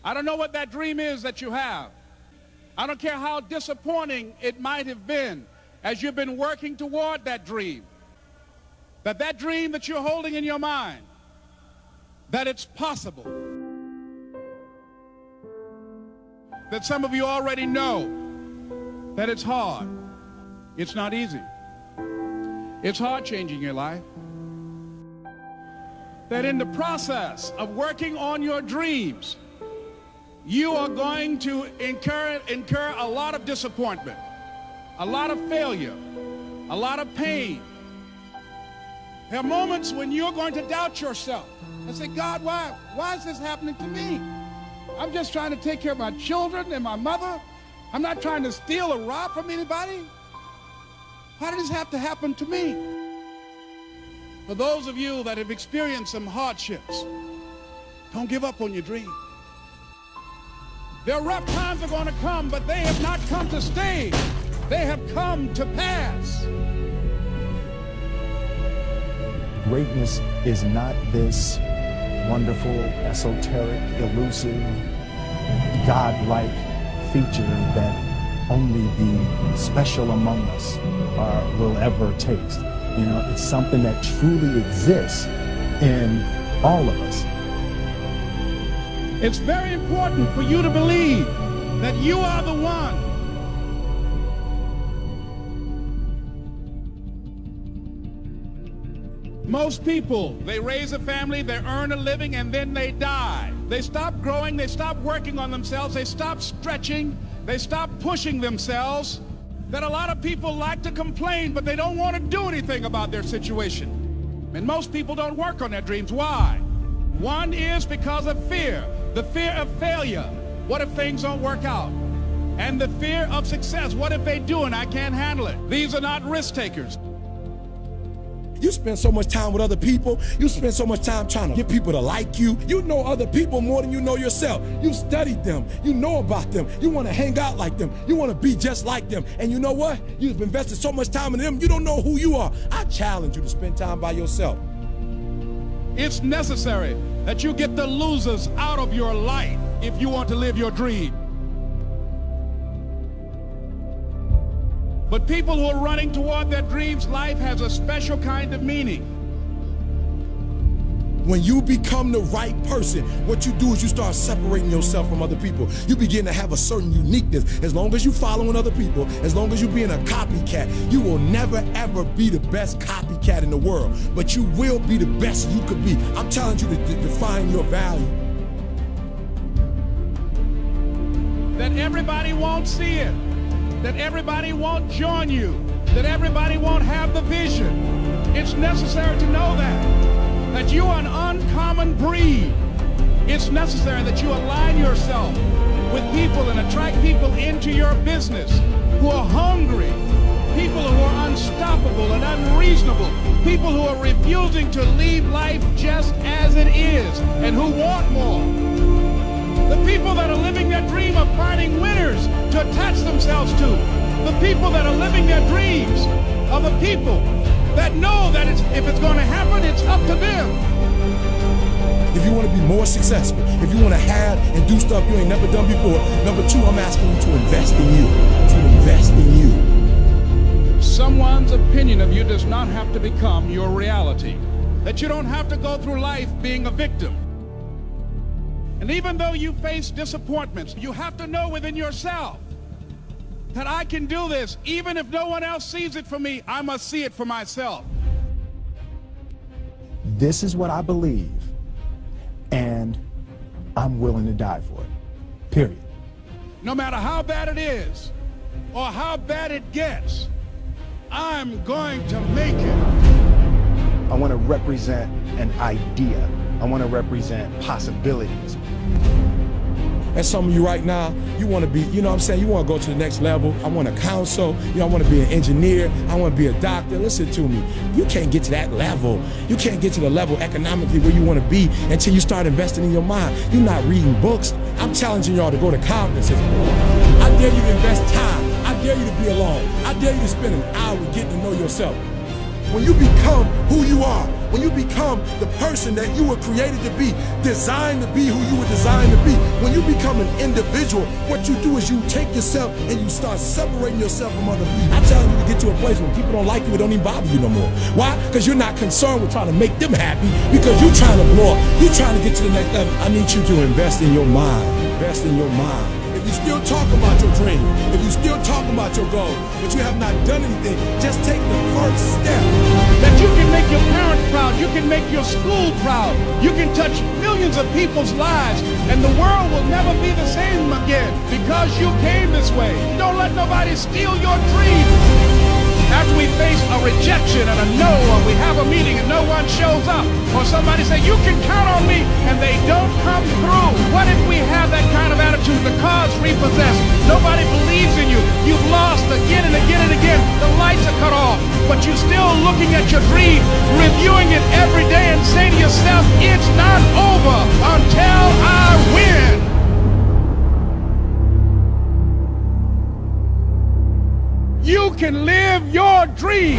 I don't know what that dream is that you have. I don't care how disappointing it might have been as you've been working toward that dream. That dream that you're holding in your mind, that it's possible. That some of you already know that it's hard. It's not easy. It's hard changing your life. That in the process of working on your dreams, you are going to incur a lot of disappointment, a lot of failure, a lot of pain. There are moments when you're going to doubt yourself and say, God, why is this happening to me? I'm just trying to take care of my children and my mother. I'm not trying to steal or rob from anybody. Why did this have to happen to me? For those of you that have experienced some hardships, don't give up on your dream. Their rough times are going to come, but they have not come to stay. They have come to pass. Greatness is not this wonderful, esoteric, elusive, God-like feature that only the special among us will ever taste. You know, it's something that truly exists in all of us. It's very important for you to believe that you are the one. Most people, they raise a family, they earn a living, and then they die. They stop growing, they stop working on themselves, they stop stretching, they stop pushing themselves. That a lot of people like to complain, but they don't want to do anything about their situation. And most people don't work on their dreams. Why? One is because of fear. The fear of failure. What if things don't work out? And the fear of success. What if they do and I can't handle it? These are not risk takers. You spend so much time with other people. You spend so much time trying to get people to like you. You know other people more than you know yourself. You studied them. You know about them. You want to hang out like them. You want to be just like them. And you know what? You've invested so much time in them, you don't know who you are. I challenge you to spend time by yourself. It's necessary that you get the losers out of your life if you want to live your dream. But people who are running toward their dreams, life has a special kind of meaning. When you become the right person, what you do is you start separating yourself from other people. You begin to have a certain uniqueness. As long as you're following other people, as long as you're being a copycat, you will never ever be the best copycat in the world. But you will be the best you could be. I'm telling you to define your value. That everybody won't see it. That everybody won't join you, that everybody won't have the vision. It's necessary to know that you are an uncommon breed. It's necessary that you align yourself with people and attract people into your business who are hungry, people who are unstoppable and unreasonable, people who are refusing to leave life just as it is and who want more. The people that are living their dream of finding winners to attach themselves to. The people that are living their dreams are the people that know that if it's going to happen, it's up to them. If you want to be more successful, if you want to have and do stuff you ain't never done before, number two, I'm asking you to invest in you. To invest in you. Someone's opinion of you does not have to become your reality. That you don't have to go through life being a victim. And even though you face disappointments, you have to know within yourself that I can do this. Even if no one else sees it for me, I must see it for myself. This is what I believe, and I'm willing to die for it, period. No matter how bad it is or how bad it gets, I'm going to make it. I want to represent an idea. I want to represent possibilities. And some of you right now, you want to be, you know what I'm saying, you want to go to the next level. I want to counsel, you know, I want to be an engineer, I want to be a doctor. Listen to me, you can't get to that level. You can't get to the level economically where you want to be until you start investing in your mind. You're not reading books. I'm challenging y'all to go to conferences. I dare you to invest time. I dare you to be alone. I dare you to spend an hour getting to know yourself. When you become who you are, when you become the person that you were created to be, designed to be who you were designed to be, when you become an individual, what you do is you take yourself and you start separating yourself from other people. I tell you to get to a place where people don't like you, it don't even bother you no more. Why? Because you're not concerned with trying to make them happy, because you're trying to blow up. You're trying to get to the next level. I need you to invest in your mind. Invest in your mind. If you still talk about your dream, if you still talk about your goal, but you have not done anything, just take the first step. That you can make your parents proud, you can make your school proud, you can touch millions of people's lives, and the world will never be the same again because you came this way. Don't let nobody steal your dream. After we face a rejection and a no, or we have a meeting and no one shows up, or somebody say, you can count on me, and they don't come through. What if we have that kind of attitude? The car's repossessed. Nobody believes in you. You've lost again and again and again. The lights are cut off, but you're still looking at your dream, reviewing it every day and saying to yourself, it's not over until I win. You can live your dream.